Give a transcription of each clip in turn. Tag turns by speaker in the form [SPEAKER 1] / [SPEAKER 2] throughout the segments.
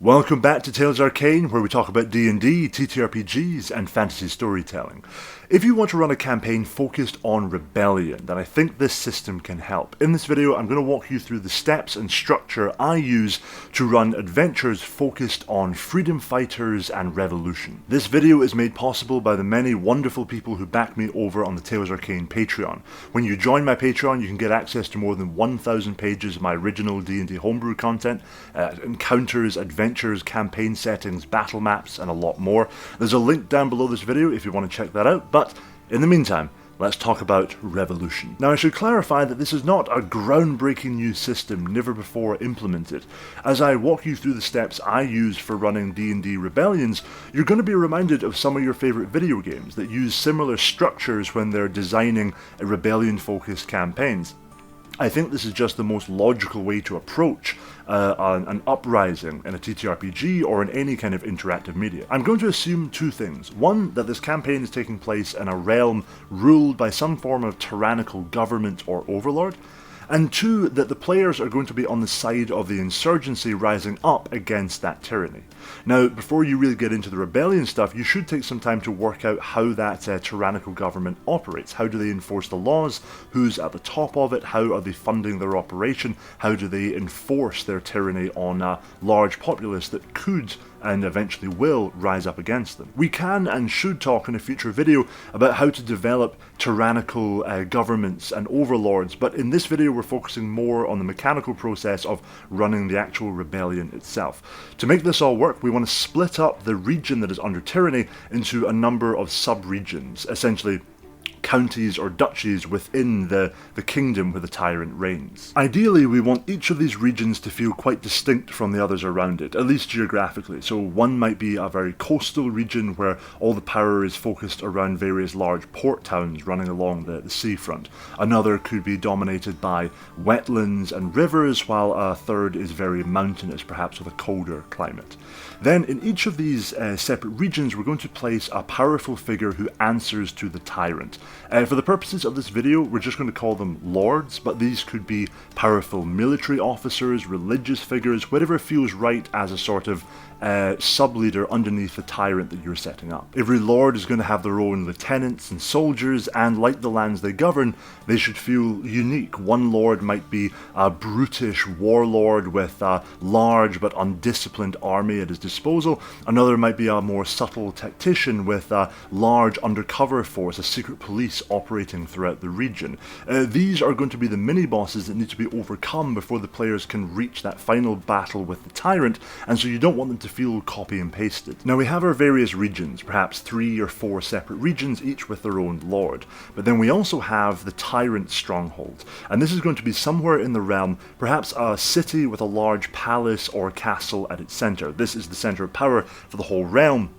[SPEAKER 1] Welcome back to Tales Arcane, where we talk about D&D, TTRPGs, and fantasy storytelling. If you want to run a campaign focused on rebellion, then I think this system can help. In this video, I'm going to walk you through the steps and structure I use to run adventures focused on freedom fighters and revolution. This video is made possible by the many wonderful people who back me over on the Tales Arcane Patreon. When you join my Patreon, you can get access to more than 1,000 pages of my original D&D homebrew content, encounters, adventures, campaign settings, battle maps, and a lot more. There's a link down below this video if you want to check that out, but in the meantime, let's talk about revolution. Now I should clarify that this is not a groundbreaking new system never before implemented. As I walk you through the steps I use for running D&D rebellions, you're going to be reminded of some of your favourite video games that use similar structures when they're designing rebellion-focused campaigns. I think this is just the most logical way to approach an uprising in a TTRPG or in any kind of interactive media. I'm going to assume two things. One, that this campaign is taking place in a realm ruled by some form of tyrannical government or overlord. And two, that the players are going to be on the side of the insurgency rising up against that tyranny. Now, before you really get into the rebellion stuff, you should take some time to work out how that tyrannical government operates. How do they enforce the laws? Who's at the top of it? How are they funding their operation? How do they enforce their tyranny on a large populace that could and eventually will rise up against them? We can and should talk in a future video about how to develop tyrannical governments and overlords, but in this video we're focusing more on the mechanical process of running the actual rebellion itself. To make this all work, we want to split up the region that is under tyranny into a number of sub-regions, essentially counties or duchies within the kingdom where the tyrant reigns. Ideally, we want each of these regions to feel quite distinct from the others around it, at least geographically. So one might be a very coastal region where all the power is focused around various large port towns running along the seafront. Another could be dominated by wetlands and rivers, while a third is very mountainous, perhaps with a colder climate. Then in each of these separate regions, we're going to place a powerful figure who answers to the tyrant. For the purposes of this video, we're just going to call them lords, but these could be powerful military officers, religious figures, whatever feels right as a sort of sub-leader underneath the tyrant that you're setting up. Every lord is going to have their own lieutenants and soldiers, and like the lands they govern, they should feel unique. One lord might be a brutish warlord with a large but undisciplined army at his disposal. Another might be a more subtle tactician with a large undercover force, a secret police operating throughout the region. These are going to be the mini-bosses that need to be overcome before the players can reach that final battle with the tyrant, and so you don't want them to feel copy and pasted. Now we have our various regions, perhaps 3 or 4 separate regions, each with their own lord. But then we also have the tyrant stronghold, and this is going to be somewhere in the realm, perhaps a city with a large palace or castle at its center. This is the center of power for the whole realm,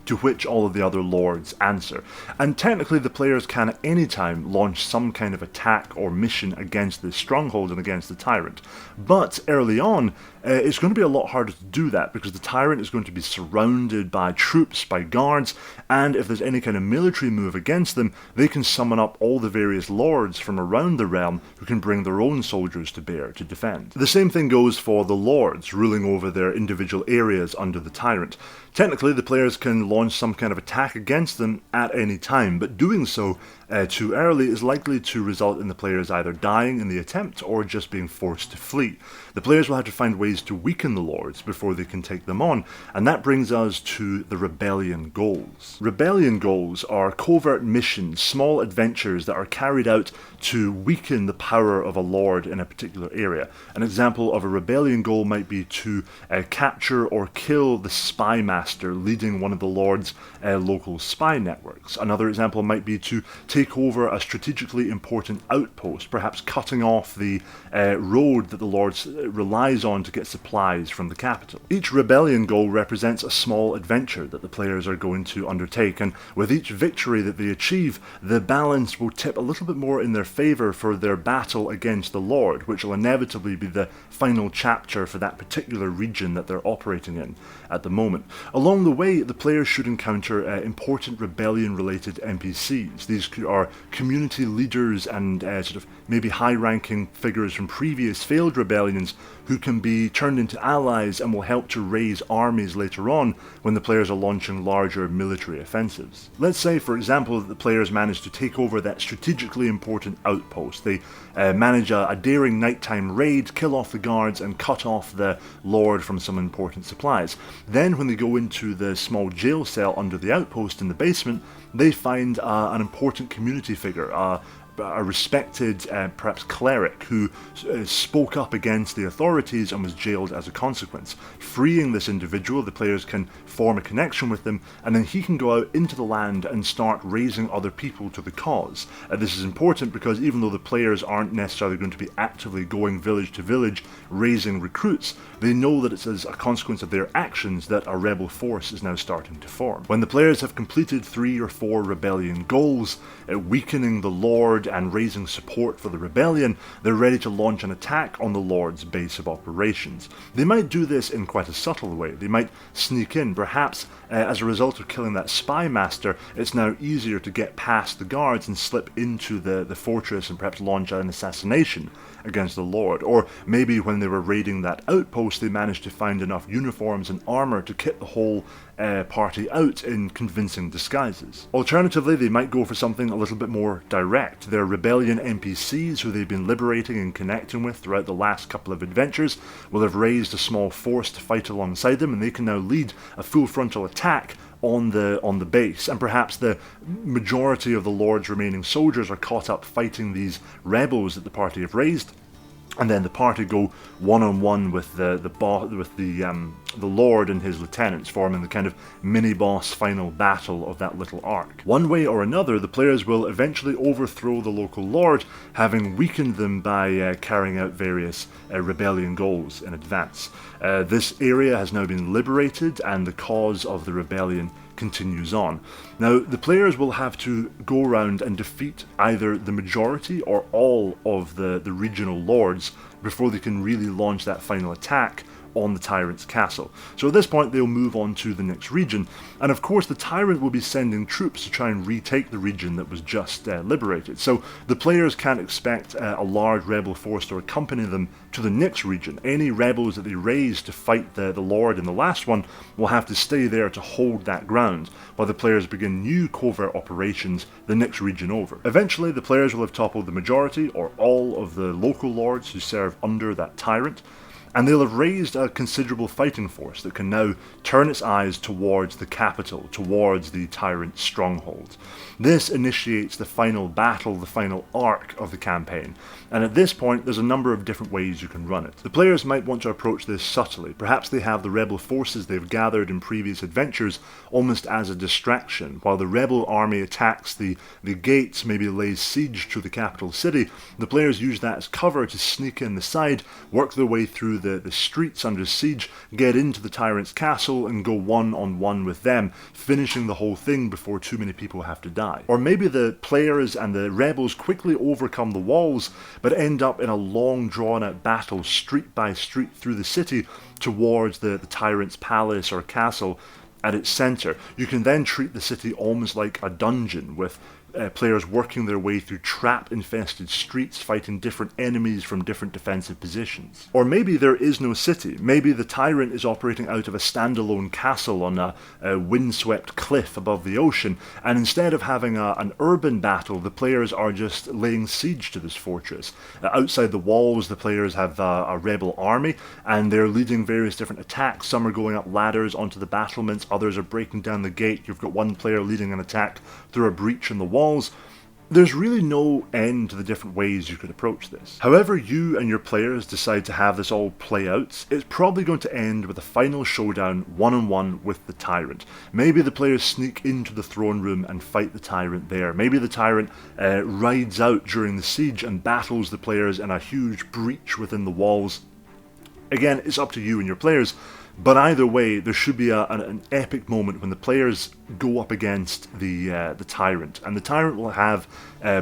[SPEAKER 1] to which all of the other lords answer. And technically the players can at any time launch some kind of attack or mission against this stronghold and against the tyrant. But early on, it's going to be a lot harder to do that because the tyrant is going to be surrounded by troops, by guards, and if there's any kind of military move against them, they can summon up all the various lords from around the realm who can bring their own soldiers to bear to defend. The same thing goes for the lords ruling over their individual areas under the tyrant. Technically, the players can launch some kind of attack against them at any time, but doing so too early is likely to result in the players either dying in the attempt or just being forced to flee. The players will have to find ways to weaken the lords before they can take them on, and that brings us to the rebellion goals. Rebellion goals are covert missions, small adventures that are carried out to weaken the power of a lord in a particular area. An example of a rebellion goal might be to capture or kill the spy master leading one of the lord's local spy networks. Another example might be to take over a strategically important outpost, perhaps cutting off the road that the lord relies on to get supplies from the capital. Each rebellion goal represents a small adventure that the players are going to undertake, and with each victory that they achieve, the balance will tip a little bit more in their favour for their battle against the lord, which will inevitably be the final chapter for that particular region that they're operating in at the moment. Along the way, the players should encounter important rebellion-related NPCs. These are community leaders and sort of maybe high-ranking figures from previous failed rebellions who can be turned into allies and will help to raise armies later on when the players are launching larger military offensives. Let's say, for example, that the players manage to take over that strategically important outpost. They manage a daring nighttime raid, kill off the guards, and cut off the lord from some important supplies. Then when they go into the small jail cell under the outpost in the basement, they find an important community figure, a respected, perhaps cleric, who spoke up against the authorities and was jailed as a consequence. Freeing this individual, the players can form a connection with him, and then he can go out into the land and start raising other people to the cause. This is important because even though the players aren't necessarily going to be actively going village to village raising recruits, they know that it's as a consequence of their actions that a rebel force is now starting to form. When the players have completed 3 or 4 rebellion goals, weakening the Lord and raising support for the rebellion, they're ready to launch an attack on the Lord's base of operations. They might do this in quite a subtle way. They might sneak in. Perhaps as a result of killing that spy master, it's now easier to get past the guards and slip into the fortress and perhaps launch an assassination against the Lord. Or maybe when they were raiding that outpost, they managed to find enough uniforms and armor to kit the whole party out in convincing disguises. Alternatively, they might go for something a little bit more direct. Their rebellion NPCs, who they've been liberating and connecting with throughout the last couple of adventures, will have raised a small force to fight alongside them, and they can now lead a full frontal attack on the base, and perhaps the majority of the Lord's remaining soldiers are caught up fighting these rebels that the party have raised, and then the party go one-on-one with the Lord and his lieutenants, forming the kind of mini-boss final battle of that little arc. One way or another, the players will eventually overthrow the local Lord, having weakened them by carrying out various rebellion goals in advance. This area has now been liberated, and the cause of the rebellion continues on. Now, the players will have to go around and defeat either the majority or all of the regional lords before they can really launch that final attack on the tyrant's castle. So at this point they'll move on to the next region, and of course the tyrant will be sending troops to try and retake the region that was just liberated. So the players can't expect a large rebel force to accompany them to the next region. Any rebels that they raise to fight the Lord in the last one will have to stay there to hold that ground, while the players begin new covert operations the next region over. Eventually the players will have toppled the majority or all of the local lords who serve under that tyrant, and they'll have raised a considerable fighting force that can now turn its eyes towards the capital, towards the tyrant's stronghold. This initiates the final battle, the final arc of the campaign, and at this point there's a number of different ways you can run it. The players might want to approach this subtly. Perhaps they have the rebel forces they've gathered in previous adventures almost as a distraction. While the rebel army attacks the gates, maybe lays siege to the capital city, the players use that as cover to sneak in the side, work their way through the streets under siege, get into the tyrant's castle and go one-on-one with them, finishing the whole thing before too many people have to die. Or maybe the players and the rebels quickly overcome the walls, but end up in a long drawn-out battle street by street through the city towards the tyrant's palace or castle at its centre. You can then treat the city almost like a dungeon, with players working their way through trap-infested streets, fighting different enemies from different defensive positions. Or maybe there is no city. Maybe the tyrant is operating out of a standalone castle on a windswept cliff above the ocean, and instead of having an urban battle, the players are just laying siege to this fortress. Outside the walls, the players have a rebel army, and they're leading various different attacks. Some are going up ladders onto the battlements, others are breaking down the gate. You've got one player leading an attack through a breach in the wall. There's really no end to the different ways you could approach this. However you and your players decide to have this all play out, it's probably going to end with a final showdown one-on-one with the tyrant. Maybe the players sneak into the throne room and fight the tyrant there. Maybe the tyrant rides out during the siege and battles the players in a huge breach within the walls. Again, it's up to you and your players, But either way, there should be an epic moment when the players go up against the tyrant, and the tyrant will have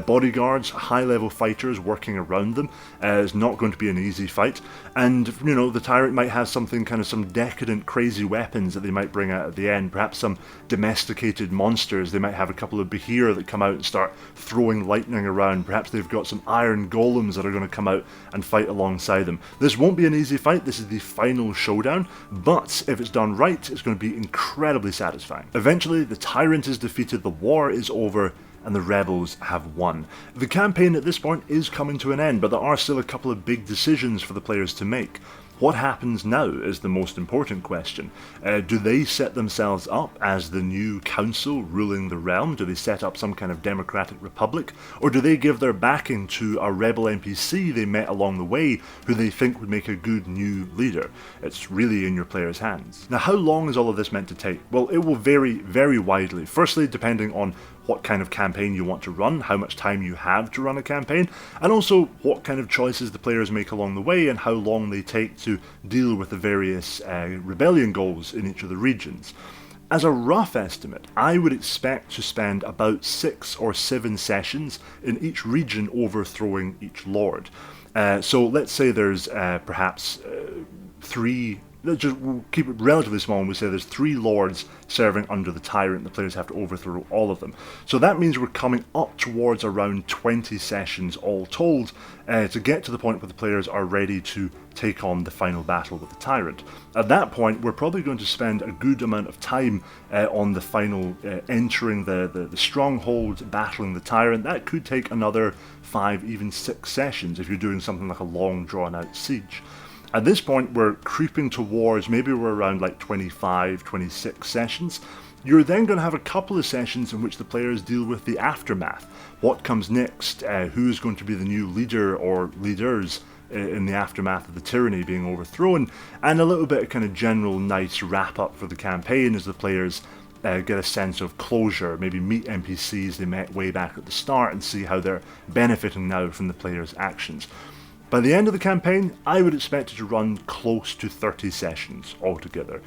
[SPEAKER 1] bodyguards, high-level fighters working around them. It's not going to be an easy fight, and the tyrant might have something some decadent, crazy weapons that they might bring out at the end. Perhaps some domesticated monsters. They might have a couple of Behir that come out and start throwing lightning around. Perhaps they've got some iron golems that are going to come out and fight alongside them. This won't be an easy fight. This is the final showdown, but if it's done right, it's going to be incredibly satisfying. Eventually, the tyrant is defeated, the war is over, and the rebels have won. The campaign at this point is coming to an end, but there are still a couple of big decisions for the players to make. What happens now is the most important question. Do they set themselves up as the new council ruling the realm? Do they set up some kind of democratic republic? Or do they give their backing to a rebel NPC they met along the way who they think would make a good new leader? It's really in your players' hands. Now, how long is all of this meant to take? Well, it will vary very widely. Firstly, depending on what kind of campaign you want to run, how much time you have to run a campaign, and also what kind of choices the players make along the way and how long they take to deal with the various rebellion goals in each of the regions. As a rough estimate, I would expect to spend about 6 or 7 sessions in each region overthrowing each lord. So let's say there's perhaps 3. We'll keep it relatively small and we say there's 3 lords serving under the tyrant. The players have to overthrow all of them. So that means we're coming up towards around 20 sessions all told to get to the point where the players are ready to take on the final battle with the tyrant. At that point, we're probably going to spend a good amount of time on the final entering the stronghold, battling the tyrant. That could take another 5, even 6 sessions if you're doing something like a long drawn out siege. At this point, we're creeping towards, maybe we're around like 25, 26 sessions. You're then going to have a couple of sessions in which the players deal with the aftermath. What comes next? Who's going to be the new leader or leaders in the aftermath of the tyranny being overthrown? And a little bit of kind of general nice wrap up for the campaign as the players get a sense of closure, maybe meet NPCs they met way back at the start and see how they're benefiting now from the players' actions. By the end of the campaign, I would expect it to run close to 30 sessions altogether.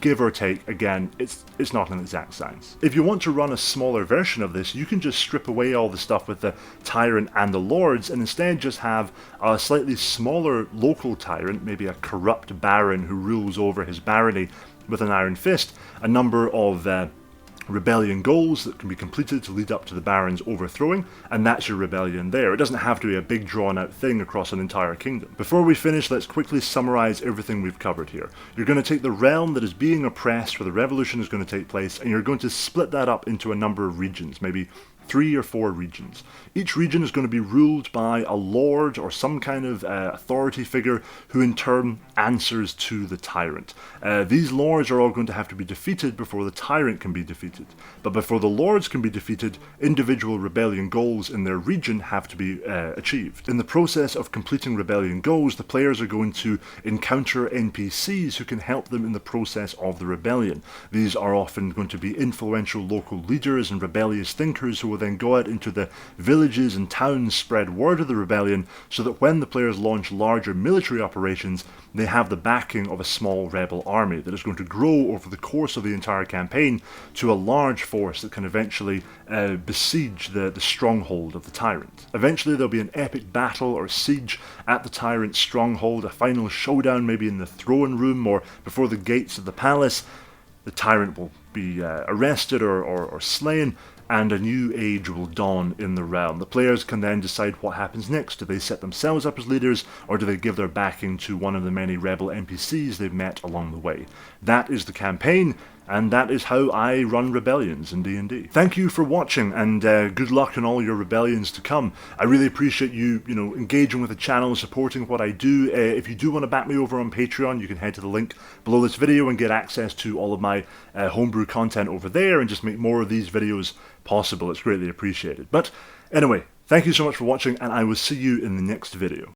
[SPEAKER 1] Give or take, again, it's not an exact science. If you want to run a smaller version of this, you can just strip away all the stuff with the tyrant and the lords and instead just have a slightly smaller local tyrant, maybe a corrupt baron who rules over his barony with an iron fist, a number of rebellion goals that can be completed to lead up to the Baron's overthrowing, and that's your rebellion there. It doesn't have to be a big drawn out thing across an entire kingdom. Before we finish, let's quickly summarise everything we've covered here. You're going to take the realm that is being oppressed, where the revolution is going to take place, and you're going to split that up into a number of regions, maybe 3 or 4 regions. Each region is going to be ruled by a lord or some kind of authority figure who in turn answers to the tyrant. These lords are all going to have to be defeated before the tyrant can be defeated. But before the lords can be defeated, individual rebellion goals in their region have to be achieved. In the process of completing rebellion goals, the players are going to encounter NPCs who can help them in the process of the rebellion. These are often going to be influential local leaders and rebellious thinkers who will then go out into the villages and towns, spread word of the rebellion, so that when the players launch larger military operations, they have the backing of a small rebel army that is going to grow over the course of the entire campaign to a large force that can eventually besiege the stronghold of the tyrant. Eventually there'll be an epic battle or siege at the tyrant's stronghold, a final showdown maybe in the throne room or before the gates of the palace. The tyrant will be arrested or slain, and a new age will dawn in the realm. The players can then decide what happens next. Do they set themselves up as leaders, or do they give their backing to one of the many rebel NPCs they've met along the way? That is the campaign, and that is how I run rebellions in D&D. Thank you for watching, and good luck in all your rebellions to come. I really appreciate you, engaging with the channel and supporting what I do. If you do want to back me over on Patreon, you can head to the link below this video and get access to all of my homebrew content over there and just make more of these videos possible. It's greatly appreciated. But anyway, thank you so much for watching, and I will see you in the next video.